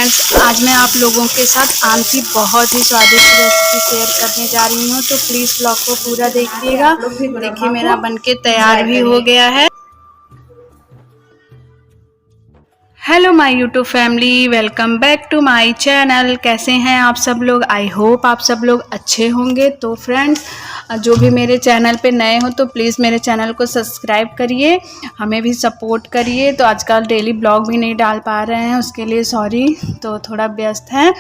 Friends, आज मैं आप लोगों के साथ आम की बहुत ही स्वादिष्ट रेसिपी शेयर करने जा रही हूँ, तो प्लीज़ ब्लॉग को पूरा देखिएगा। देखिए मेरा बनके तैयार भी हो गया है। Hello my YouTube family, welcome back to my channel. कैसे हैं आप सब लोग? आई होप आप सब लोग अच्छे होंगे। तो फ्रेंड्स, जो भी मेरे चैनल पे नए हो तो प्लीज़ मेरे चैनल को सब्सक्राइब करिए, हमें भी सपोर्ट करिए। तो आजकल डेली ब्लॉग भी नहीं डाल पा रहे हैं, उसके लिए सॉरी, तो थोड़ा व्यस्त हैं।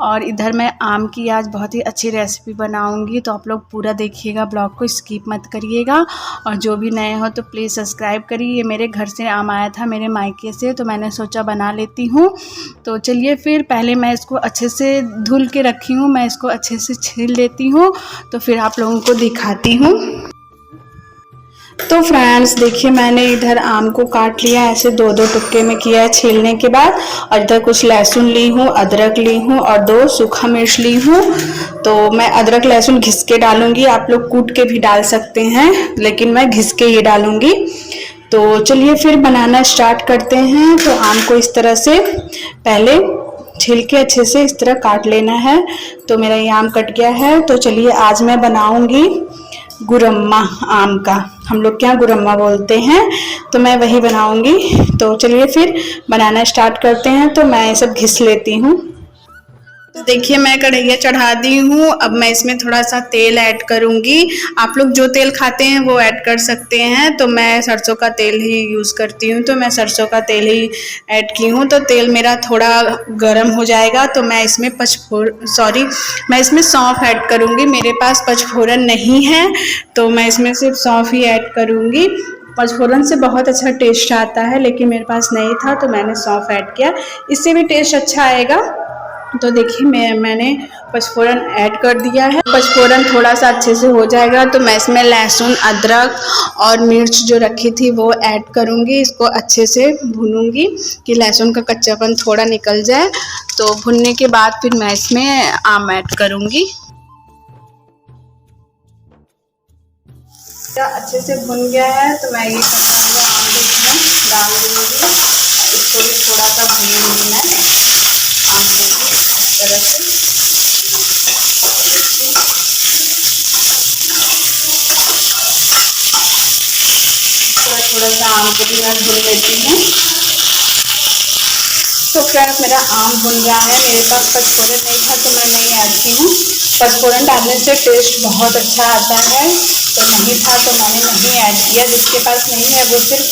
और इधर मैं आम की आज बहुत ही अच्छी रेसिपी बनाऊंगी, तो आप लोग पूरा देखिएगा, ब्लॉग को स्किप मत करिएगा। और जो भी नए हो तो प्लीज़ सब्सक्राइब करिए। ये मेरे घर से आम आया था, मेरे मायके से, तो मैंने सोचा बना लेती हूँ। तो चलिए फिर पहले मैं इसको अच्छे से धुल के रखी हूँ, मैं इसको अच्छे से छील लेती हूँ, तो फिर आप लोगों को दिखाती हूँ। तो फ्रेंड्स देखिए, मैंने इधर आम को काट लिया, ऐसे दो दो टुकड़े में किया है छीलने के बाद। और इधर कुछ लहसुन ली हूँ, अदरक ली हूँ और 2 सूखा मिर्च ली हूँ। तो मैं अदरक लहसुन घिस के डालूंगी, आप लोग कूट के भी डाल सकते हैं, लेकिन मैं घिस के ही डालूंगी। तो चलिए फिर बनाना स्टार्ट करते हैं। तो आम को इस तरह से पहले छील के अच्छे से इस तरह काट लेना है। तो मेरा ये आम कट गया है। तो चलिए आज मैं बनाऊंगी गुरम्मा आम का, हम लोग क्या गुरम्मा बोलते हैं, तो मैं वही बनाऊंगी। तो चलिए फिर बनाना स्टार्ट करते हैं। तो मैं ये सब घिस लेती हूँ। तो देखिए मैं कढ़ैया चढ़ा दी हूँ, अब मैं इसमें थोड़ा सा तेल ऐड करूँगी। आप लोग जो तेल खाते हैं वो ऐड कर सकते हैं, तो मैं सरसों का तेल ही यूज़ करती हूँ, तो मैं सरसों का तेल ही ऐड की हूँ। तो तेल मेरा थोड़ा गर्म हो जाएगा तो मैं इसमें मैं इसमें सौंफ ऐड करूँगी। मेरे पास पचफोरन नहीं है, तो मैं इसमें सिर्फ सौंफ ही ऐड करूँगी। पचफोरन से बहुत अच्छा टेस्ट आता है, लेकिन मेरे पास नहीं था तो मैंने सौंफ ऐड किया, इससे भी टेस्ट अच्छा आएगा। तो देखिए मैंने पचफोरन ऐड कर दिया है। पचफोरन थोड़ा सा अच्छे से हो जाएगा तो मैं इसमें लहसुन, अदरक और मिर्च जो रखी थी वो ऐड करूँगी। इसको अच्छे से भूनूंगी कि लहसुन का कच्चापन थोड़ा निकल जाए। तो भुनने के बाद फिर मैं इसमें आम ऐड करूँगी। अच्छे से भुन गया है तो मैं ये कटा हुआ आम इसमें डाल दूँगी। इसको भी थोड़ा सा भूनूंगी मैं आम को भी इस तरह से। थोड़ा सा आम को भी मैं भून लेती हूँ। तो फ्रेंड्स मेरा आम भुन रहा है, मेरे पास पचफोरन नहीं था तो मैं नहीं ऐड की हूँ। पचफोरन डालने से टेस्ट बहुत अच्छा आता है, तो नहीं था तो मैंने नहीं ऐड किया। जिसके पास नहीं है वो सिर्फ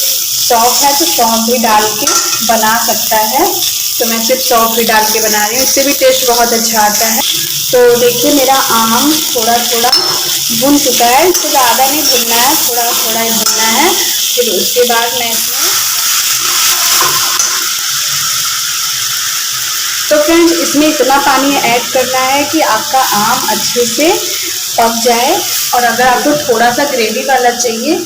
सौंफ है तो सौंफ भी डाल के बना सकता है, तो मैं सिर्फ सौंफ भी डाल के बना रही हूँ, इससे भी टेस्ट बहुत अच्छा आता है। तो देखिए मेरा आम थोड़ा थोड़ा भुन चुका है, इसको ज़्यादा नहीं भुनना है, थोड़ा थोड़ा ही भुनना है। फिर उसके बाद मैं इसमें, तो फ्रेंड्स इसमें इतना पानी ऐड करना है कि आपका आम अच्छे से पक जाए। और अगर आपको थोड़ा सा ग्रेवी वाला चाहिए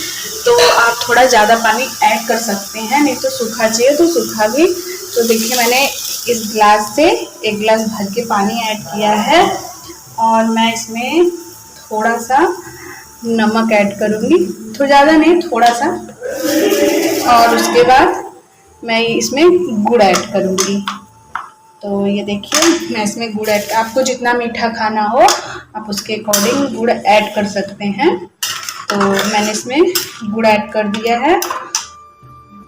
तो आप थोड़ा ज़्यादा पानी ऐड कर सकते हैं, नहीं तो सूखा चाहिए तो सूखा भी। तो देखिए मैंने इस गिलास से 1 गिलास भर के पानी ऐड किया है और मैं इसमें थोड़ा सा नमक ऐड करूँगी, तो ज़्यादा नहीं, थोड़ा सा। और उसके बाद मैं इसमें गुड़ ऐड करूँगी। तो ये देखिए मैं इसमें गुड़ ऐड, आपको जितना मीठा खाना हो आप उसके अकॉर्डिंग गुड़ ऐड कर सकते हैं। तो मैंने इसमें गुड़ ऐड कर दिया है।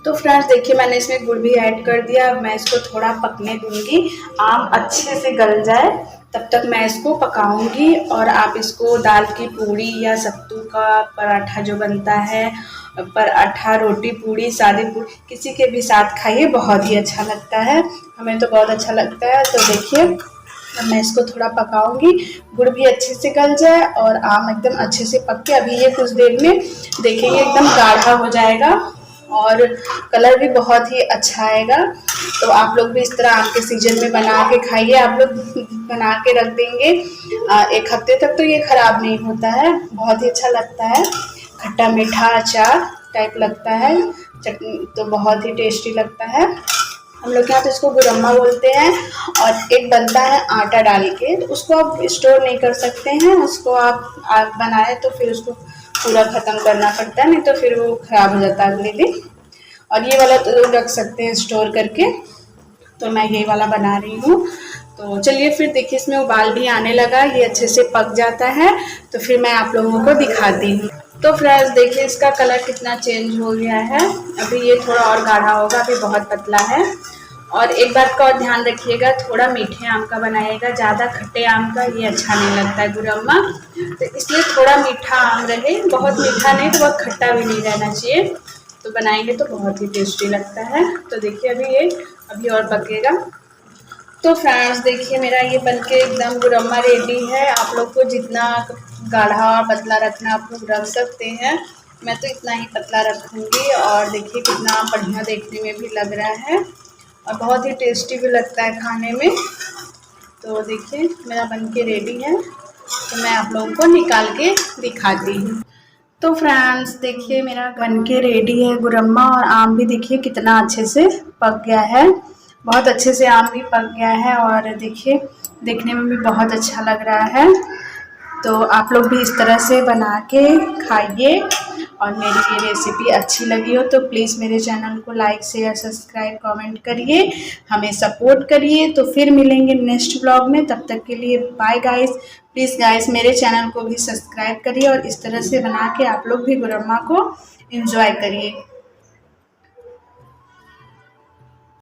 तो फ्रेंड्स देखिए मैंने इसमें गुड़ भी ऐड कर दिया। अब मैं इसको थोड़ा पकने दूंगी, आम अच्छे से गल जाए तब तक मैं इसको पकाऊंगी। और आप इसको दाल की पूड़ी या सत्तू का पराठा जो बनता है, पराठा, रोटी, पूड़ी, सादी पूड़ी, किसी के भी साथ खाइए, बहुत ही अच्छा लगता है, हमें तो बहुत अच्छा लगता है। तो देखिए अब मैं इसको थोड़ा पकाऊंगी, गुड़ भी अच्छे से गल जाए और आम एकदम अच्छे से पक के, अभी ये कुछ देर में देखिए एकदम गाढ़ा हो जाएगा और कलर भी बहुत ही अच्छा आएगा। तो आप लोग भी इस तरह आम के सीजन में बना के खाइए। आप लोग बना के रख देंगे 1 हफ्ते तक तो ये खराब नहीं होता है, बहुत ही अच्छा लगता है, खट्टा मीठा अचार टाइप लगता है, चटनी तो बहुत ही टेस्टी लगता है। हम लोग यहाँ तो इसको गुरम्मा बोलते हैं। और एक बनता है आटा डाल के, तो उसको आप स्टोर नहीं कर सकते हैं, उसको आप बनाए तो फिर उसको पूरा ख़त्म करना पड़ता है, नहीं तो फिर वो ख़राब हो जाता है अगले दिन। और ये वाला तो रख सकते हैं स्टोर करके। तो मैं ये वाला बना रही हूँ। तो चलिए फिर देखिए, इसमें उबाल भी आने लगा, ये अच्छे से पक जाता है तो फिर मैं आप लोगों को दिखाती हूँ। तो फ्रेंड्स देखिए इसका कलर कितना चेंज हो गया है, अभी ये थोड़ा और गाढ़ा होगा, अभी बहुत पतला है। और एक बात का और ध्यान रखिएगा, थोड़ा मीठे आम का बनाइएगा, ज़्यादा खट्टे आम का ये अच्छा नहीं लगता है गुरम्मा, तो इसलिए थोड़ा मीठा आम रहे, बहुत मीठा नहीं तो बहुत खट्टा भी नहीं रहना चाहिए, तो बनाएंगे तो बहुत ही टेस्टी लगता है। तो देखिए अभी और पकेगा। तो फ्रेंड्स देखिए मेरा ये बनके एकदम गुरम्मा रेडी है। आप लोग को जितना गाढ़ा और पतला रखना आप लोग रख सकते हैं, मैं तो इतना ही पतला रखूँगी। और देखिए कितना बढ़िया देखने में भी लग रहा है और बहुत ही टेस्टी भी लगता है खाने में। तो देखिए मेरा बनके रेडी है, तो मैं आप लोगों को निकाल के दिखाती हूँ। तो फ्रेंड्स देखिए मेरा बनके रेडी है गुरम्मा, और आम भी देखिए कितना अच्छे से पक गया है, बहुत अच्छे से आम भी पक गया है और देखिए देखने में भी बहुत अच्छा लग रहा है। तो आप लोग भी इस तरह से बना के खाइए, और मेरी ये रेसिपी अच्छी लगी हो तो प्लीज़ मेरे चैनल को लाइक शेयर सब्सक्राइब कमेंट करिए, हमें सपोर्ट करिए। तो फिर मिलेंगे नेक्स्ट ब्लॉग में, तब तक के लिए बाय गाइस। प्लीज़ गाइस मेरे चैनल को भी सब्सक्राइब करिए और इस तरह से बना के आप लोग भी गुरम्मा को एंजॉय करिए।